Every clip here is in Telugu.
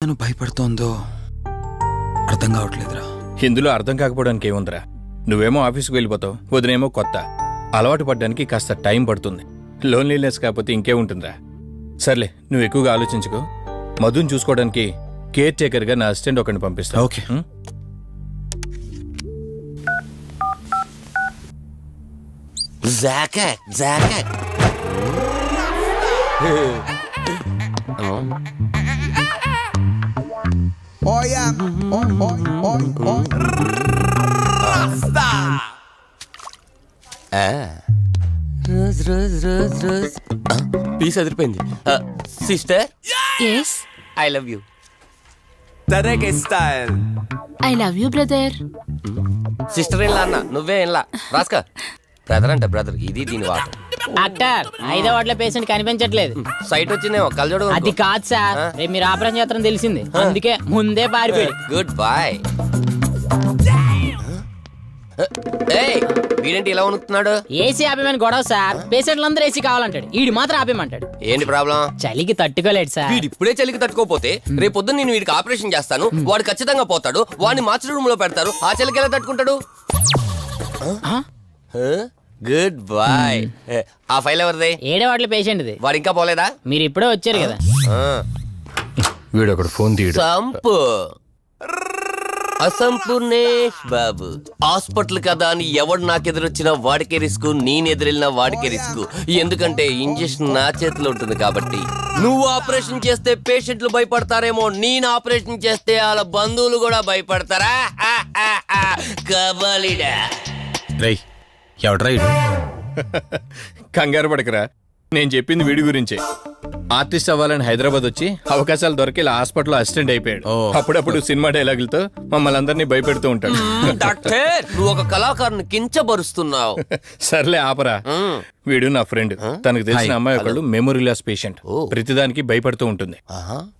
తను భయపడుతోందో అర్థం కావట్లేదురా. ఇందులో అర్థం కాకపోవడానికి ఏముందిరా? నువ్వేమో ఆఫీస్కి వెళ్ళిపోతావు, వదినేమో కొత్త. అలవాటు పడ్డానికి కాస్త టైం పడుతుంది. లోన్లీనెస్ కాకపోతే ఇంకేముంటుందిరా. సర్లే, నువ్వు ఎక్కువగా ఆలోచించుకో. మధుని చూసుకోవడానికి కేర్ టేకర్గా నా అసిస్టెంట్ ఒకరిని పంపిస్తా. Okay. Rose rose rose rose piece అదిరిపోయింది. Sister, yes I love you. తరేకే style. I love you brother. Sister ఏం లా అన్న, నువ్వే ఏం లా రాస్కా. బ్రదర్ అంటే బ్రదర్, ఇది దీని వాటర్. డాక్టర్, 5వ వార్డులో పేషెంట్ కనిపించట్లేదు. సైట్ వచ్చిందేమో, కళ్ళజోడు. అది కాదు సార్, రేపు మీరు ఆపరేషన్ చేస్తారని తెలిసింది, అందుకే ముందే పారిపోయి. Good boy. వీడేంటి ఇలా ఉనుకుతున్నాడు? ఏసీ ఆపేమని గొడవ సార్. పేషెంట్లందరూ ఏసీ కావాలంటాడు, ఈడు మాత్రం ఆపేమంటాడు. ఏంటి ప్రాబ్లం? చలికి తట్టుకోలేడు సార్. వీడు ఇప్పుడే చలికి తట్టుకోపోతే రేపు పొద్దున్న నేను వీడికి ఆపరేషన్ చేస్తాను, వాడు ఖచ్చితంగా పోతాడు. వాడిని మార్చి రూమ్ లో పెడతారు, ఆ చలికి ఎలా తట్టుకుంటాడు? Good boy. ఆ ఫైల్ ఎవరిది? 7వ వార్డులో పేషెంట్. వాడు ఇంకా పోలేదా? మీరు ఇప్పుడే వచ్చారు కదా. వీడు ఒకడు ఫోన్ తీయడు. సంపు అసంపూర్ణేష్ బాబు. హాస్పిటల్ కదా అని ఎవడు నాకెదురొచ్చినా వాడికే రిస్క్, నేనెదురెళ్ళినా వాడికే రిస్క్. ఎందుకంటే ఇంజక్షన్ నా చేతిలో ఉంటుంది కాబట్టి. నువ్వు ఆపరేషన్ చేస్తే పేషెంట్లు భయపడతారేమో, నేను ఆపరేషన్ చేస్తే వాళ్ళ బంధువులు కూడా భయపడతారా? కబాలిడా. రేయ్, ఎవడ్రా ఇడు? కంగారు పడకరా, నేను చెప్పింది వీడి గురించే. ఆర్టిస్ట్ అవ్వాలని హైదరాబాద్ వచ్చి అవకాశాలు దొరికి ఇలా హాస్పిటల్లో అసిస్టెంట్ అయిపోయాడు. అప్పుడప్పుడు సినిమా డైలాగులతో మమ్మల్ని అందరినీ భయపెడుతూ ఉంటాడు. డాక్టర్, నువ్వు ఒక కళాకారుని కించబరుస్తున్నావు. సర్లే ఆపరా. వీడు నా ఫ్రెండ్. తనకు తెలిసిన అమ్మాయి ఒకళ్ళు మెమరీ లాస్ పేషెంట్. ప్రతిదానికి భయపడుతూ ఉంటుంది.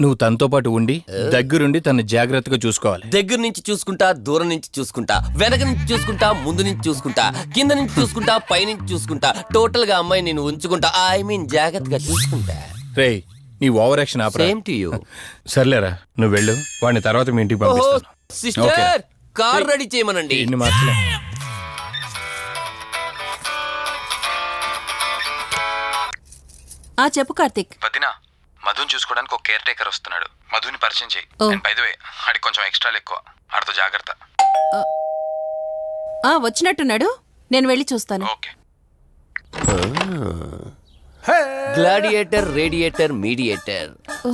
నువ్వు తనతో పాటు ఉండి దగ్గరుండి తను జాగ్రత్తగా చూసుకోవాలి. దగ్గర నుంచి చూసుకుంటా, దూరం నుంచి చూసుకుంటా, వెనక నుంచి చూసుకుంటా, ముందు నుంచి చూసుకుంటా, కింద నుంచి చూసుకుంటా, పై నుంచి చూసుకుంటా, టోటల్ గా అమ్మాయి నేను ఉంచుకుంటా. ఐ మీన్ జాగ్రత్తగా చూసుకుంటా. రేయ్, నీ over action opera. Same to you. సర్లేరా, నువ్వు వెళ్ళు. వాడిని తర్వాత మీ ఇంటికి పంపిస్తాను. సిస్టర్, కార్ రెడీ చేయమనండి. ఇన్ని మార్చలే. చెప్పు కార్తిక్. వదినా, మధుని చూసుకోవడానికి ఒక కేర్ టేకర్ వస్తున్నాడు. మధుని పరిచయం చేయి. బై ది వే, ఆడికి కొంచెం ఎక్స్ట్రాలు ఎక్కువ, ఆడితో జాగ్రత్త. వచ్చినట్టున్నాడు, నేను వెళ్ళి చూస్తాను. ఓకే. Gladiator, radiator, mediator.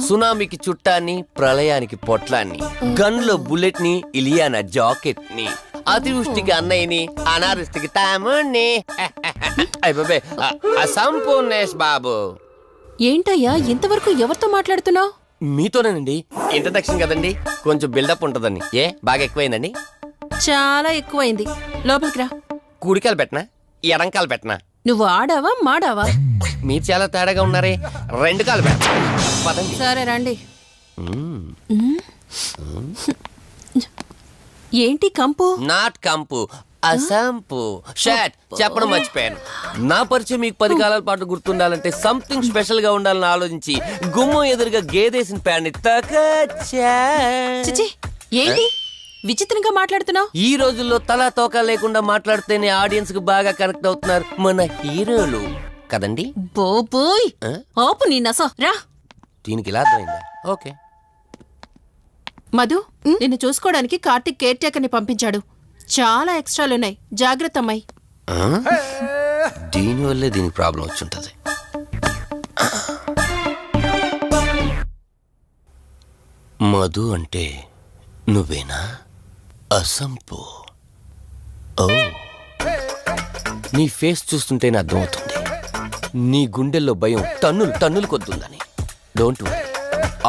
సునామీకి చుట్టాన్ని, ప్రళయానికి పొట్లాన్ని, గన్లో బుల్లెట్ ని, ఇలియానా జాకెట్ ని, అతివృష్టికి అన్నయ్యని, అనావృష్టికి తమ్ముణ్ణి. అయిపోయి అసంపూర్ణేష్ బాబు. ఏంటయ్యా ఇంతవరకు ఎవరితో మాట్లాడుతున్నావు? మీతోనేనండి. ఇంట్రడక్షన్ కదండి, కొంచెం బిల్డప్ ఉంటదండి. బాగా ఎక్కువైందండి? చాలా ఎక్కువైంది. లోపలికి రా. కుడికాలు పెట్టనా, ఎడంకాలు పెట్టనా? నువ్వు ఆడావా మాడావా? మీరు చాలా తేడాగా ఉన్నారే. 2 కాలు పెట్ట. సరే రండి. ఏంటి కంపు? నాట్ కంపు, అసంపు. షాట్ చెప్పడం మర్చిపోయాను. నా పరిచయం మీకు 10 కాలాల పాటు గుర్తుండాలంటే సంథింగ్ స్పెషల్ గా ఉండాలని ఆలోచించి గుమ్మం ఎదురుగా గేదేసిన ప్యాడ్ని చిచి, ఏంటి విచిత్రంగా మాట్లాడుతున్నావు? ఈ రోజుల్లో తలా తోక లేకుండా మాట్లాడితేనే ఆడియన్స్ కు బాగా కనెక్ట్ అవుతున్నారు మన హీరోలు కదండి. బోబోయ్, ఆపు నీ నస. రా. దీనికి ఇలా అర్థమైందా? ఓకే. మధు, నిన్ను చూసుకోవడానికి కార్తిక్ కేర్ టేకర్ని పంపించాడు. చాలా ఎక్స్ట్రాలున్నాయి, జాగ్రత్త అమ్మాయి. దీనివల్లే దీనికి ప్రాబ్లం వచ్చుంటది. మధు అంటే నువ్వేనా? అసంపు. ఓ, నీ ఫేస్ చూస్తుంటేనే అర్థమవుతుంది నీ గుండెల్లో భయం టన్నులు కొద్దుందని. Don't worry,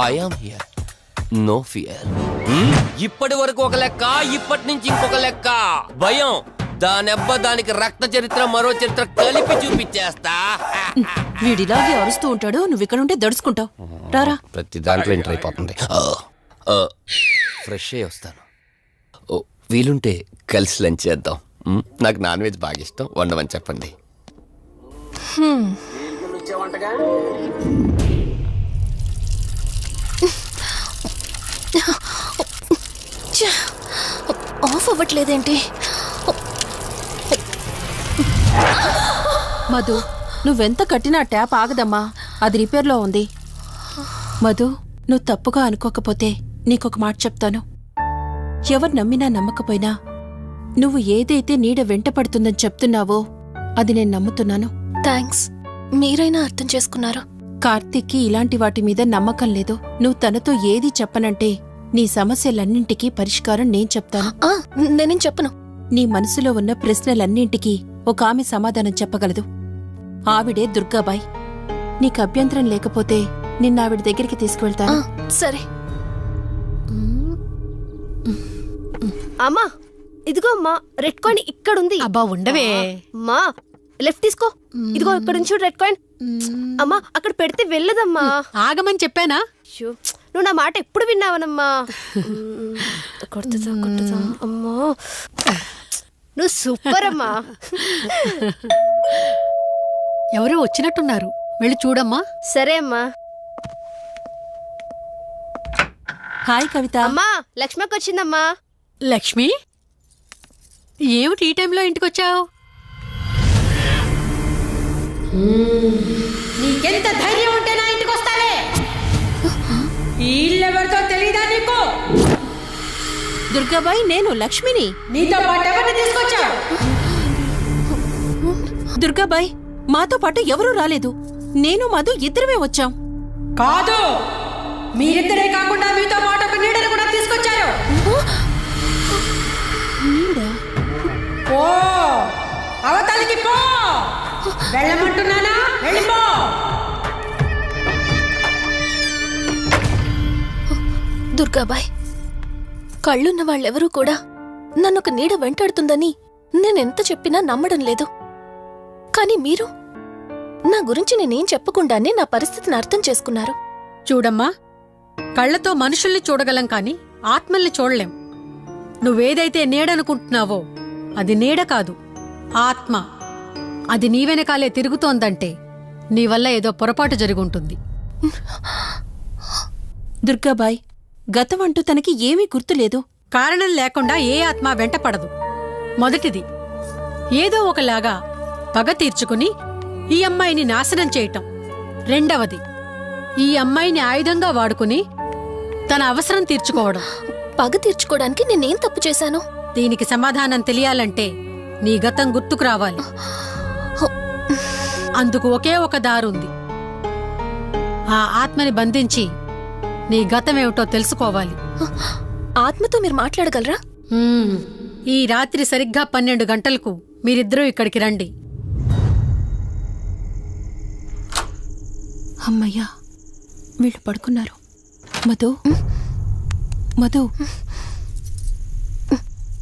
I am here, no fear. ఇప్పటి వరకు ఒక లెక్క, ఇప్పటి నుంచి ఇంకొక లెక్క. భయం దానెబ్బ, దానికి రక్త చరిత్ర, మరో చరిత్ర కలిపి చూపించేస్తా. వీడిలాగే అరుస్తూ ఉంటాడు, నువ్వు ఇక్కడ ఉంటే దడుచుకుంటావు. రారా. ప్రతి దాంట్లో ఎంటర్ అయిపోతుంది. ఫ్రెష్ అయ్యి వస్తాను. వీలుంటే కలిసి లంచ్ చేద్దాం. నాకు నాన్ వెజ్ బాగా ఇష్టం, వండమని చెప్పండి. ఆఫ్ అవ్వట్లేదేంటి? మధు, నువ్వెంత కట్టినా ట్యాప్ ఆగదమ్మా, అది రిపేర్లో ఉంది. మధు, నువ్వు తప్పుగా అనుకోకపోతే నీకొక మాట చెప్తాను. ఎవరు నమ్మినా నమ్మకపోయినా నువ్వు ఏదైతే నీడ వెంట పడుతుందని చెప్తున్నావో అది నేను నమ్ముతున్నాను. థ్యాంక్స్, మీరైనా అర్థం చేసుకున్నారు. కార్తీక్కి ఇలాంటి వాటి మీద నమ్మకం లేదు. నువ్వు తనతో ఏది చెప్పనంటే నీ సమస్యలన్నింటికీ పరిష్కారం నేను చెప్తాను. నేనేం చెప్పను. నీ మనసులో ఉన్న ప్రశ్నలన్నింటికీ ఒక ఆమె సమాధానం చెప్పగలదు. ఆవిడే దుర్గాబాయ్. నీకు అభ్యంతరం లేకపోతే నిన్నావిడ దగ్గరికి తీసుకువెళ్తాను. సరే. అమ్మా, ఇదిగో అమ్మా, రెడ్ కాయిన్ ఇక్కడుంది. అబ్బా ఉండవే. అమ్మా, లెఫ్ట్ తీసుకో. ఇదిగో ఇక్కడ నుంచి రెడ్ కాయిన్. అమ్మా, అక్కడ పెడితే వెళ్ళదమ్మా. ఆగమని చెప్పానా? నువ్వు నా మాట ఎప్పుడు విన్నావనమ్మా? కొడుతుందా అమ్మా, నువ్వు సూపర్ అమ్మా. ఎవరో వచ్చినట్టున్నారు, వెళ్ళి చూడమ్మా. సరే అమ్మా. హాయ్ కవిత. అమ్మా, లక్ష్మకి వచ్చిందమ్మా. లక్ష్మి, ఏమిటి ఈ టైంలో ఇంటికొచ్చావు? నీకెంత ధైర్యం ఉంటే నా ఇంటికి వస్తావే? ఇల్లెవరితో తెలీదా నీకు? దుర్గాబాయ్, నేను లక్ష్మిని. నీతో పాటు ఎవరిని తీసుకొచ్చావు? దుర్గాబాయ్, మాతో పాటు ఎవరూ రాలేదు. నేను మధు ఇద్దరమే వచ్చాం. కాదు, మీరిద్దరే కాకుండా మీతో పాటు ఒక నీడను కూడా తీసుకొచ్చారు. ఓ, అవతలికి పో. వెళ్ళమంటున్నానా? వెళ్ళిపో. దుర్గాబాయ్, కళ్ళున్న వాళ్ళెవరూ కూడా నన్నొక నీడ వెంటాడుతుందని నేనెంత చెప్పినా నమ్మడం లేదు. కానీ మీరు నా గురించి నేనేం చెప్పకుండానే నా పరిస్థితిని అర్థం చేసుకున్నారు. చూడమ్మా, కళ్లతో మనుషుల్ని చూడగలం కాని ఆత్మల్ని చూడలేం. నువ్వేదైతే నీడనుకుంటున్నావో అది నీడ కాదు, ఆత్మ. అది నీ వెనకాలే తిరుగుతోందంటే నీ వల్ల ఏదో పొరపాటు జరుగుంటుంది. దుర్గాబాయ్, గతం అంటూ తనకి ఏమీ గుర్తులేదు. కారణం లేకుండా ఏ ఆత్మ వెంటపడదు. మొదటిది, ఏదో ఒకలాగా పగ తీర్చుకుని ఈ అమ్మాయిని నాశనం చేయటం. రెండవది, ఈ అమ్మాయిని ఆయుధంగా వాడుకుని తన అవసరం తీర్చుకోవడం. పగ తీర్చుకోవడానికి నేనేం తప్పు చేశాను? దీనికి సమాధానం తెలియాలంటే నీ గతం గుర్తుకు రావాలి. అందుకు ఒకే ఒక దారుంది. ఆ ఆత్మని బంధించి నీ గతమేమిటో తెలుసుకోవాలి. ఆత్మతో మీరు మాట్లాడగలరా? ఈ రాత్రి సరిగ్గా 12 గంటలకు మీరిద్దరూ ఇక్కడికి రండి. అమ్మయ్యా, వీళ్ళు పడుకున్నారు. మధు, మధు,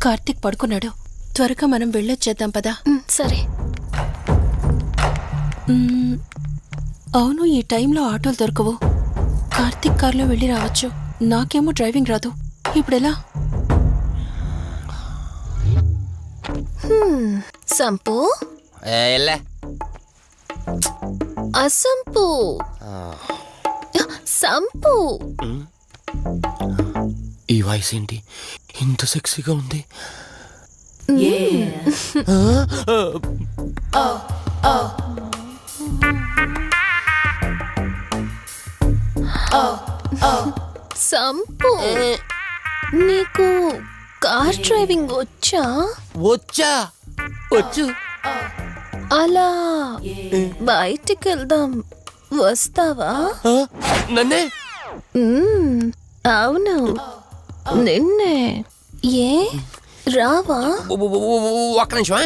కార్తీక్ పడుకున్నాడు. త్వరగా మనం వెళ్ళొచ్చేద్దాం పదా. సరే. అవును, ఈ టైంలో ఆటోలు దొరకవు. కార్తీక్ కార్లో వెళ్ళి రావచ్చు. నాకేమో డ్రైవింగ్ రాదు. ఇప్పుడెలా? సంపు, అసంపు, సంపు. ఈ వాయిస్ ఏంటి ఇంత సెక్సీగా ఉంది? సంపు, నీకు కార్ డ్రైవింగ్ వచ్చా? వచ్చా, వచ్చు. అలా బయటికి వెళ్దాం, వస్తావా? నన్నే? అవును, నిన్నే. ఏ రావా? ఒక్క నిమిషం.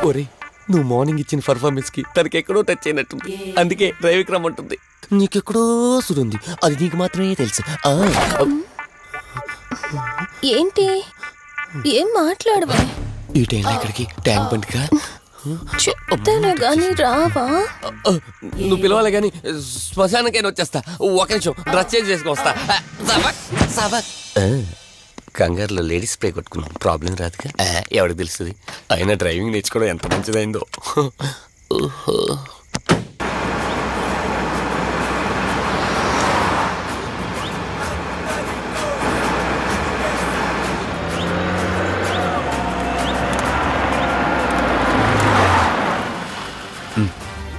ఒరే, నువ్వు మార్నింగ్ ఇచ్చిన పర్ఫార్మెన్స్ కి తనకి ఎక్కడో టచ్ అయినట్టుంది. అందుకే డ్రైవింగ్ రమ్మంటుంది. నీకెక్కడో సురుంది, అది నీకు మాత్రమే తెలుసు. ఏంటి, ఏం మాట్లాడవా? ఈ టైంలో ఎక్కడికి? ట్యాంక్ బండ్కా? చెప్తాను గాని రావా? నువ్వు పిలవాలి గాని శ్మశానకైనా వచ్చేస్తా. ఒక నిమిషం, డ్రెస్ చేంజ్ చేసుకుని వస్తా. కంగారులో లేడీస్ స్ప్రే కొట్టుకున్నాం, ప్రాబ్లం రాదుగా. ఎవరికి తెలుస్తుంది? అయినా డ్రైవింగ్ నేర్చుకోవడం ఎంత మంచిదైందో.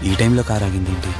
ఈ టైంలో కార్ ఆగింది ఏంటి?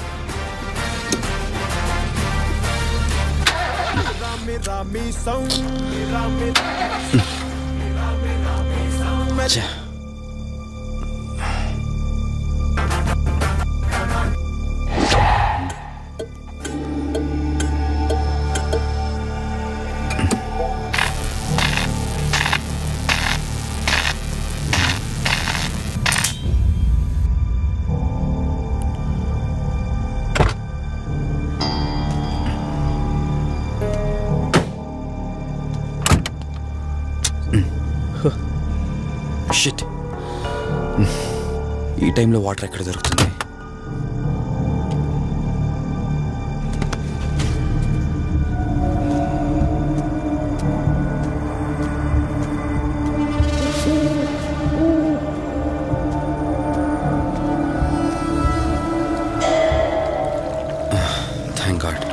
షిట్, ఈ టైంలో వాటర్ ఎక్కడ దొరుకుతుంది? Thank God.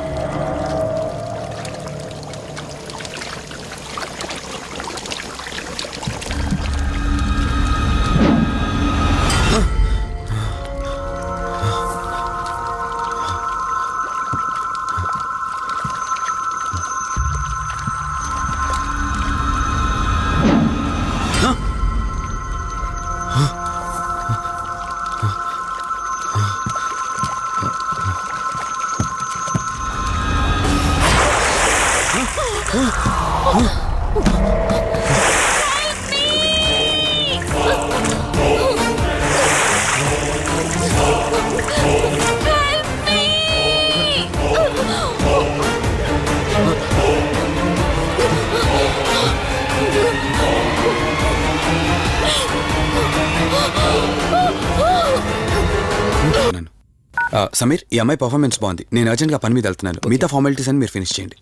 సమీర్, ఈ అమ్మాయి పర్ఫార్మెన్స్ బాగుంది. నేను అర్జెంట్గా పని మీద వెళ్తున్నాను. మిగతా ఫార్మాలిటీస్ అని మీరు ఫినిష్ చేయండి.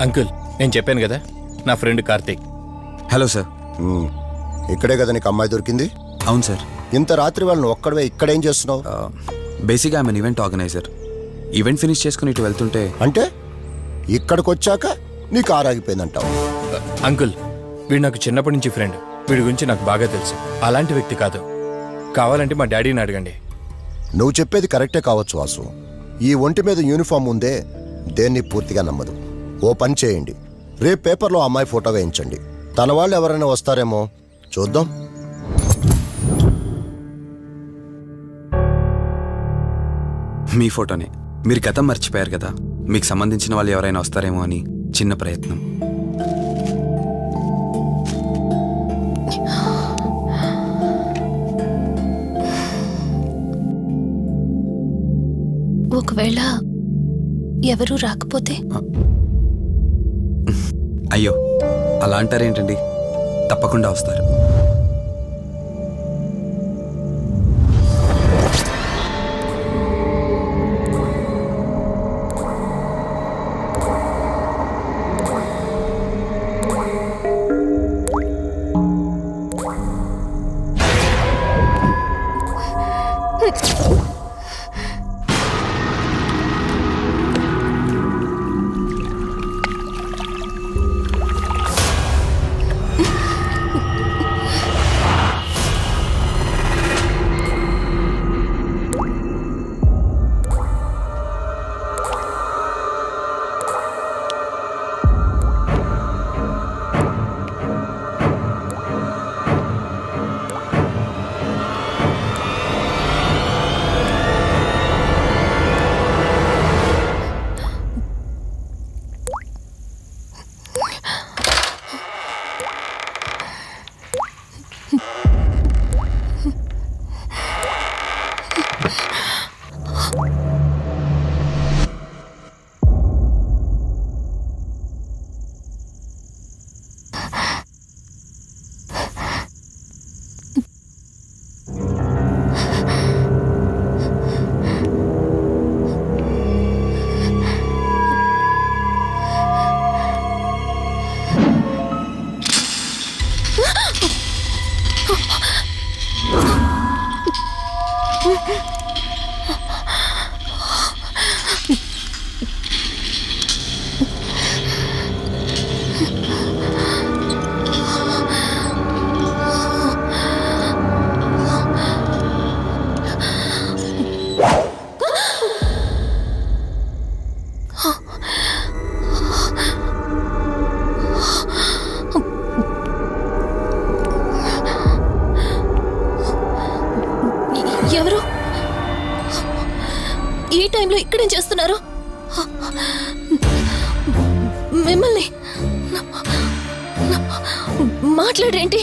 అంకుల్, నేను చెప్పాను కదా, నా ఫ్రెండ్ కార్తీక్. Hello sir. ఇక్కడే కదా నీకు అమ్మాయి దొరికింది? అవును సార్. ఇంత రాత్రి వాళ్ళని ఒక్కడవే ఇక్కడేం చేస్తున్నావు? బేసిక్గా I'm event organiser. Event finish చేసుకుని ఇటు వెళ్తుంటే అంటే ఇక్కడికి వచ్చాక నీ కారు ఆగిపోయిందంటావు? అంకుల్, వీడు నాకు చిన్నప్పటి నుంచి ఫ్రెండ్. వీడి గురించి నాకు బాగా తెలుసు. అలాంటి వ్యక్తి కాదు. కావాలంటే మా డాడీని అడగండి. నువ్వు చెప్పేది కరెక్టే కావచ్చు వాసు. ఈ ఒంటి మీద యూనిఫామ్ ఉందే దేన్ని పూర్తిగా నమ్మదు. ఓ పని చేయండి, రేపు పేపర్లో అమ్మాయి ఫోటో వేయించండి. తన వాళ్ళు ఎవరైనా వస్తారేమో చూద్దాం. మీ ఫోటోనే. మీరు గతం మర్చిపోయారు కదా, మీకు సంబంధించిన వాళ్ళు ఎవరైనా వస్తారేమో అని చిన్న ప్రయత్నం. ఒకవేళ ఎవరూ రాకపోతే? అయ్యో, అలా అంటారేంటండి? తప్పకుండా వస్తారు. ఈ టైంలో ఇక్కడేం చేస్తున్నారు? మిమ్మల్ని మాట్లాడేంటి?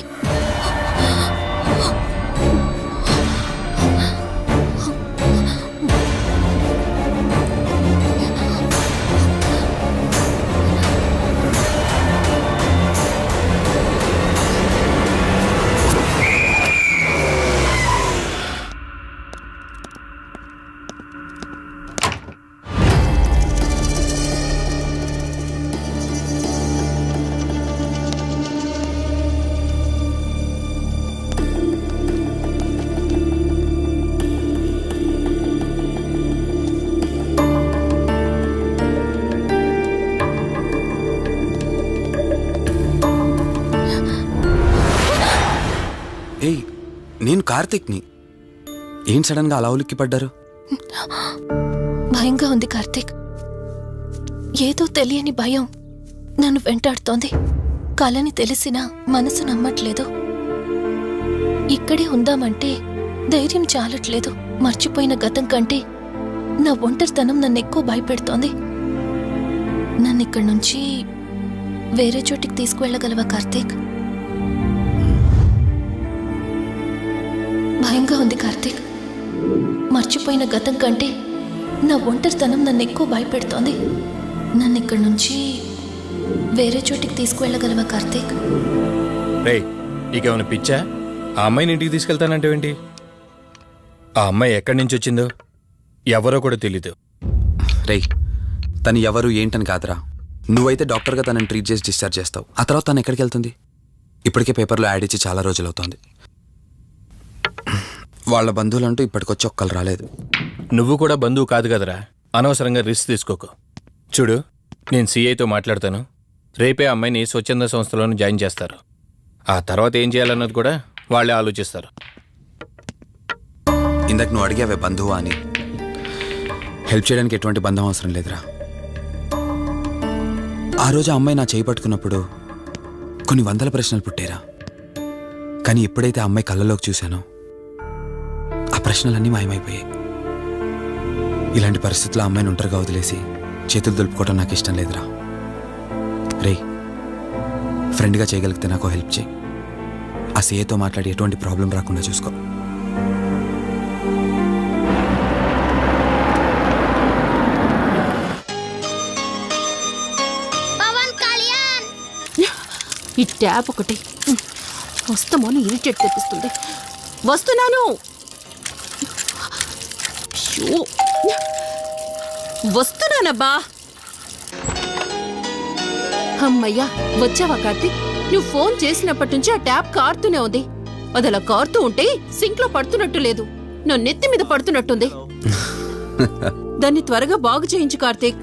ఏయ్, నేను కార్తిక్ని. ఏం సడన్ గా అలా ఉలిక్కి పడ్డారు? భయంగా ఉంది కార్తిక్. ఏదో తెలియని భయం నన్ను వెంటాడుతోంది. కలని తెలిసినా మనసు నమ్మట్లేదు. ఇక్కడే ఉందామంటే ధైర్యం చాలట్లేదు. మర్చిపోయిన గతం కంటే నా ఒంటరితనం నన్ను ఎక్కువ భయపెడుతోంది. నన్ను ఇక్కడి నుంచి వేరే చోటికి తీసుకువెళ్ళగలవా కార్తీక్? భయంగా ఉంది కార్తీక్. మర్చిపోయిన గతం కంటే నా ఒంటరితనం నన్ను ఎక్కువ భయపెడుతోంది. నన్ను ఇక్కడి నుంచి వేరే చోటికి తీసుకువెళ్ళగలవా కార్తీక్? రే, నీకేమైనా పిచ్చా? ఆ అమ్మాయిని ఇంటికి తీసుకెళ్తానంటేవేంటి? ఆ అమ్మాయి ఎక్కడి నుంచి వచ్చిందో ఎవరో కూడా తెలీదు. రే, తను ఎవరు ఏంటని కాదురా. నువ్వైతే డాక్టర్గా తనని ట్రీట్ చేసి డిశ్చార్జ్ చేస్తావు. ఆ తర్వాత తను ఎక్కడికి వెళ్తుంది? ఇప్పటికే పేపర్లో యాడ్ ఇచ్చి చాలా రోజులవుతోంది. వాళ్ళ బంధువులంటూ ఇప్పటికొచ్చి ఒక్కరు రాలేదు. నువ్వు కూడా బంధువు కాదు కదరా, అనవసరంగా రిస్క్ తీసుకోకు. చూడు, నేను సిఐతో మాట్లాడతాను. రేపే అమ్మాయిని స్వచ్ఛంద సంస్థలోనే జాయిన్ చేస్తారు. ఆ తర్వాత ఏం చేయాలన్నది కూడా వాళ్ళే ఆలోచిస్తారు. ఇందాక నువ్వు అడిగావే బంధువా అని. హెల్ప్ చేయడానికి ఎటువంటి బంధం అవసరం లేదురా. ఆ రోజు ఆ అమ్మాయి నా చేయి పట్టుకున్నప్పుడు కొన్ని వందల ప్రశ్నలు పుట్టేరా. కానీ ఎప్పుడైతే ఆ అమ్మాయి కళ్ళలోకి చూశానో ఆ ప్రశ్నలన్నీ మాయమైపోయాయి. ఇలాంటి పరిస్థితుల్లో అమ్మాయిని ఒంటరిగా వదిలేసి చేతులు దులుపుకోవడం నాకు ఇష్టం లేదురా. రే, ఫ్రెండ్గా చేయగలిగితే నాకు హెల్ప్ చేయి. ఆ సీఏతో మాట్లాడి ఎటువంటి ప్రాబ్లం రాకుండా చూసుకో. ఈ ట్యాప్ ఒకటి వస్తామని ఇరిటేట్ తెప్పిస్తుంది. వస్తున్నాను. వస్తున్నానబ్బా. అమ్మయ్యా, వచ్చావా కార్తీక్? నువ్వు ఫోన్ చేసినప్పటి నుంచి ఆ ట్యాప్ కారుతూనే ఉంది. అది అలా కారుతూ ఉంటే సింక్ లో పడుతున్నట్టు లేదు, నా నెత్తి మీద పడుతున్నట్టుంది. దాన్ని త్వరగా బాగు చేయించు కార్తీక్.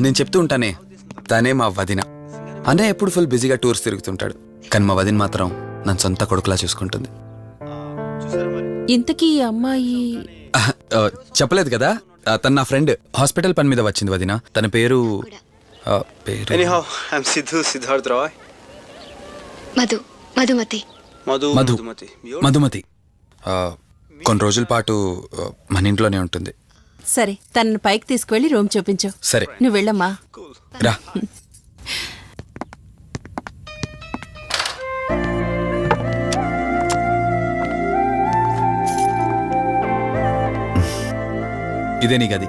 నేను చెప్తూ ఉంటానే, తనే మా వదిన. అన్నయ్య ఎప్పుడు ఫుల్ బిజీగా టూర్స్ తిరుగుతుంటాడు, కానీ మా వదిన మాత్రం నన్ను సొంత కొడుకులా చూసుకుంటుంది. ఇంతకీ అమ్మాయి చెప్పలేదు కదా, తన నా ఫ్రెండ్. హాస్పిటల్ పని మీద వచ్చింది వదిన. తన పేరు మధుమతి. కొన్ని రోజుల పాటు మన ఇంట్లోనే ఉంటుంది. సరే, తనను పైకి తీసుకువెళ్ళి రూమ్ చూపించు. సరే, నువ్వు వెళ్ళమ్మా. రా. ఇదే నీ గది.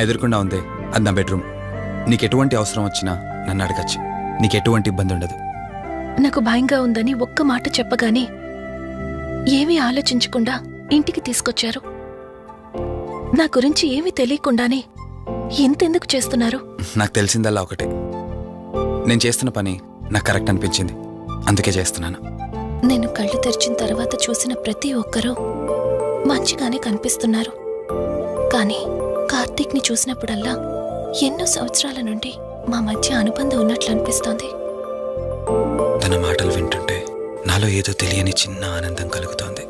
ఎదురుకుండా ఉంది, అది నా బెడ్రూమ్. నీకెటువంటి అవసరం వచ్చినా నన్ను అడగచ్చు. నీకెటువంటి ఇబ్బంది ఉండదు. నాకు భయంగా ఉందని ఒక్క మాట చెప్పగానే ఏమీ ఆలోచించకుండా ఇంటికి తీసుకొచ్చారు. నా గురించి ఏమీ తెలియకుండానే ఎంతెందుకు చేస్తున్నారు? నాకు తెలిసిందల్లా ఒకటే, నేను చేస్తున్న పని నాకు కరెక్ట్ అనిపించింది, అందుకే చేస్తున్నాను. నేను కళ్ళు తెరిచిన తర్వాత చూసిన ప్రతి ఒక్కరూ మంచిగానే కనిపిస్తున్నారు. కానీ కార్తీక్ని చూసినప్పుడల్లా ఎన్నో సంవత్సరాల నుండి మా మధ్య అనుబంధం ఉన్నట్లు అనిపిస్తోంది. తన మాటలు వింటుంటే నాలో ఏదో తెలియని చిన్న ఆనందం కలుగుతోంది.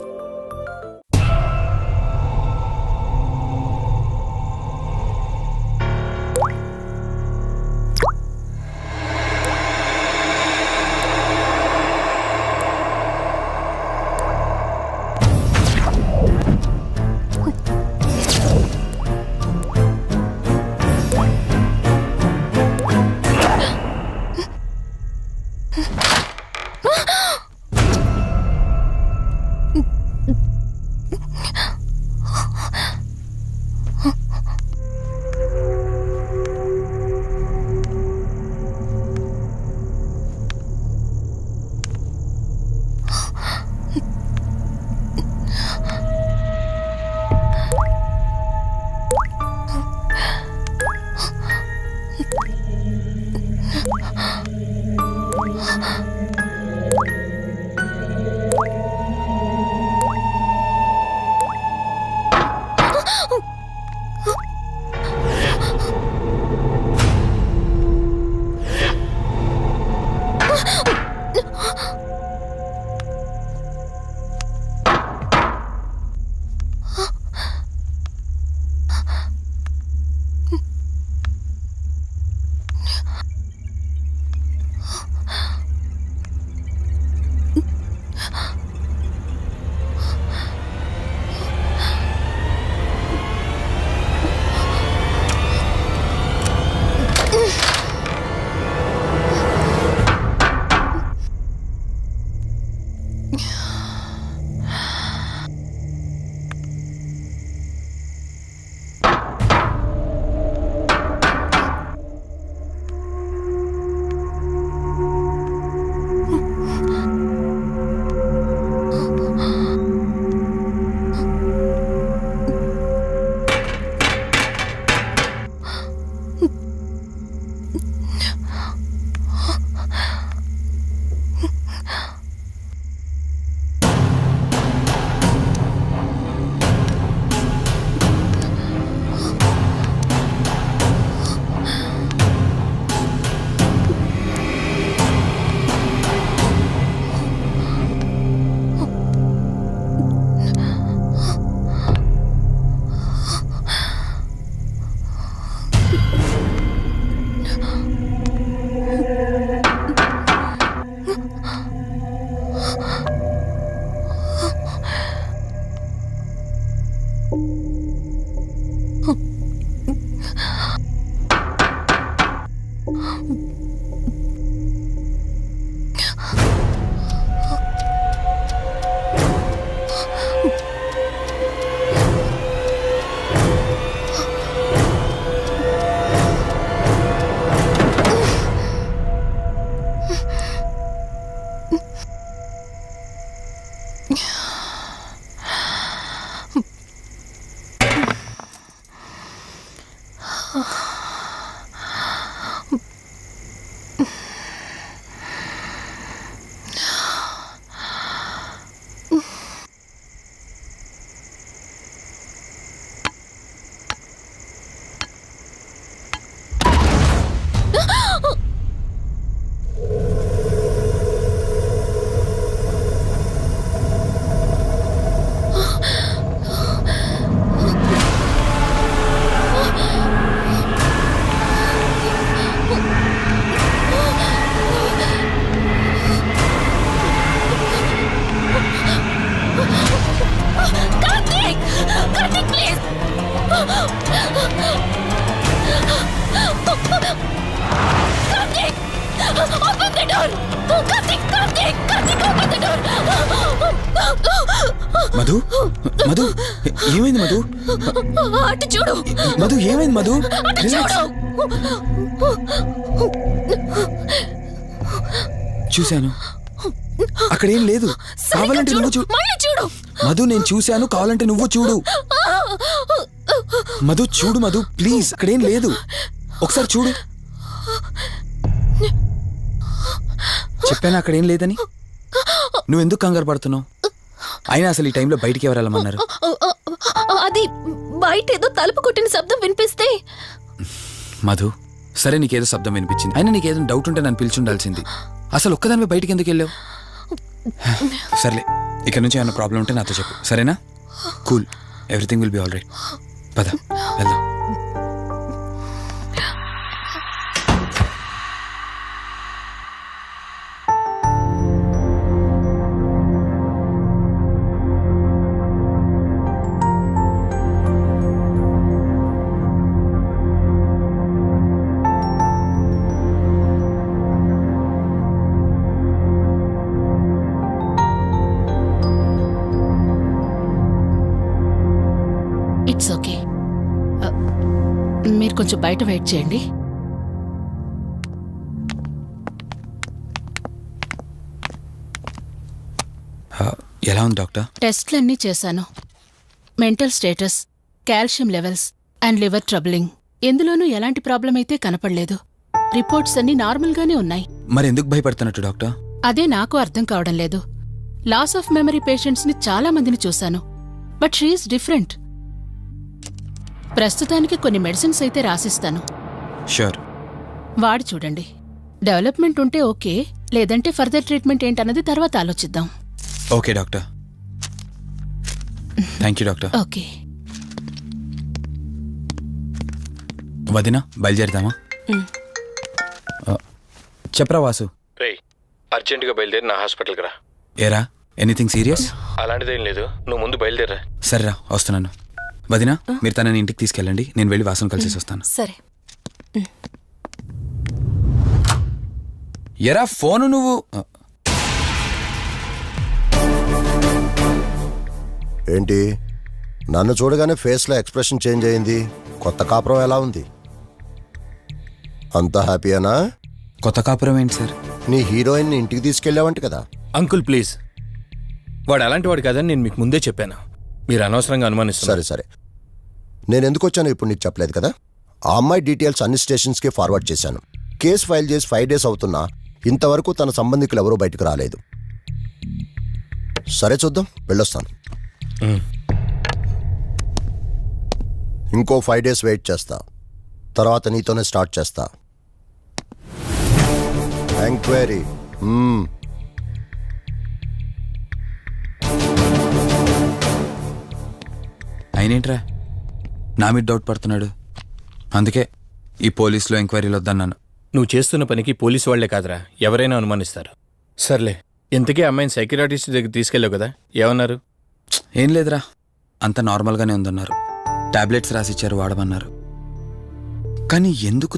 మధు మధు ఏమైంది మధు? అటు చూడు మధు ఏమైంది మధు? చూశాను, అక్కడేం లేదు. కావాలంటే నువ్వు చూడు మధు. నేను చూశాను, కావాలంటే నువ్వు చూడు మధు. చూడు మధు ప్లీజ్, అక్కడేం లేదు. ఒకసారి చూడు. చెప్పాను అక్కడేం లేదని. నువ్వెందుకు కంగారు పడుతున్నావు? అయినా అసలు ఈ టైంలో బయటికి ఎవరు వెళ్ళమన్నారు? అది బయట ఏదో తలుపు కొట్టిన శబ్దం వినిపిస్తే. మధు సరే, నీకేదో శబ్దం వినిపించింది. అయినా నీకేదో డౌట్ ఉంటే నన్ను పిలిచుండాల్సింది. అసలు ఒక్కదానిపై బయటికి ఎందుకు వెళ్ళావు? సర్లే, ఇక్కడ నుంచి ఏమైనా ప్రాబ్లం ఉంటే నాతో చెప్పు, సరేనా? Cool, everything will be all right. పద వెళ్దాం. It's okay. మీరు కొంచెం బయట వెయిట్ చేయండి. ఎలా ఉంది డాక్టర్? టెస్ట్లన్నీ చేశాను. Mental status, calcium levels and liver troubling, ఎందులోనూ ఎలాంటి ప్రాబ్లం అయితే కనపడలేదు. రిపోర్ట్స్ అన్నీ నార్మల్గానే ఉన్నాయి. మరి ఎందుకు భయపడుతున్నట్టు డాక్టర్? అదే నాకు అర్థం కావడం లేదు. లాస్ ఆఫ్ మెమరీ పేషెంట్స్ని చాలా మందిని చూశాను, బట్ షీఈస్ డిఫరెంట్. ప్రస్తుతానికి కొన్ని మెడిసిన్స్ అయితే రాసిస్తాను. షూర్. వాడి చూడండి. డెవలప్మెంట్ ఉంటే ఓకే, లేదంటే ఫర్దర్ ట్రీట్మెంట్ ఏంటన్నది తర్వాత ఆలోచిద్దాం. Okay doctor. Thank you doctor. Okay. వదినా బయలుదేరదామా? చెప్పరా వాసు. రేయ్, అర్జెంటుగా బయలుదేరి నా హాస్పిటల్కి రా. ఏరా, ఎనీథింగ్ సీరియస్? అలాంటిదేం లేదు, నువ్వు ముందు బయలుదేరా. సరేరా, వస్తున్నాను. వదినా, మీరు తనని ఇంటికి తీసుకెళ్ళండి, నేను వెళ్ళి వాసును కలిసేసి వస్తాను. సరే. ఎరా ఫోను నువ్వు? ఏంటి, నన్ను చూడగానే ఫేస్లో ఎక్స్ప్రెషన్ చేంజ్ అయింది? కొత్త కాపురం ఎలా ఉంది? అంతా హ్యాపీయేనా? కొత్త కాపురం ఏంటి సార్? నీ హీరోయిన్ని ఇంటికి తీసుకెళ్ళావంట కదా. అంకుల్ ప్లీజ్, వాడు అలాంటి వాడు కాదని నేను మీకు ముందే చెప్పాను. మీరు అనవసరంగా అనుమానిస్తారు. సరే సరే, నేను ఎందుకు వచ్చానో ఇప్పుడు నీకు చెప్పలేదు కదా. ఆ అమ్మాయి డీటెయిల్స్ అన్ని స్టేషన్స్కి ఫార్వర్డ్ చేశాను. కేసు ఫైల్ చేసి 5 days అవుతున్నా ఇంతవరకు తన సంబంధికులు ఎవరూ బయటకు రాలేదు. సరే చూద్దాం, వెళ్ళొస్తాను. ఇంకో 5 days వెయిట్ చేస్తా, తర్వాత నీతోనే స్టార్ట్ చేస్తా ఎంక్వైరీ. అయినేంట్రా నా మీద డౌట్ పడుతున్నాడు? అందుకే ఈ పోలీసులో ఎంక్వైరీలు వద్దన్నాను. నువ్వు చేస్తున్న పనికి పోలీసు వాళ్లే కాదురా, ఎవరైనా అనుమానిస్తారు. సర్లే, ఇంతకీ అమ్మాయిని సైకియాట్రిస్ట్ దగ్గర తీసుకెళ్ళావు కదా, ఏమన్నారు? ఏం లేదురా, అంత నార్మల్గానే ఉందన్నారు. టాబ్లెట్స్ రాసిచ్చారు, వాడమన్నారు. కానీ ఎందుకు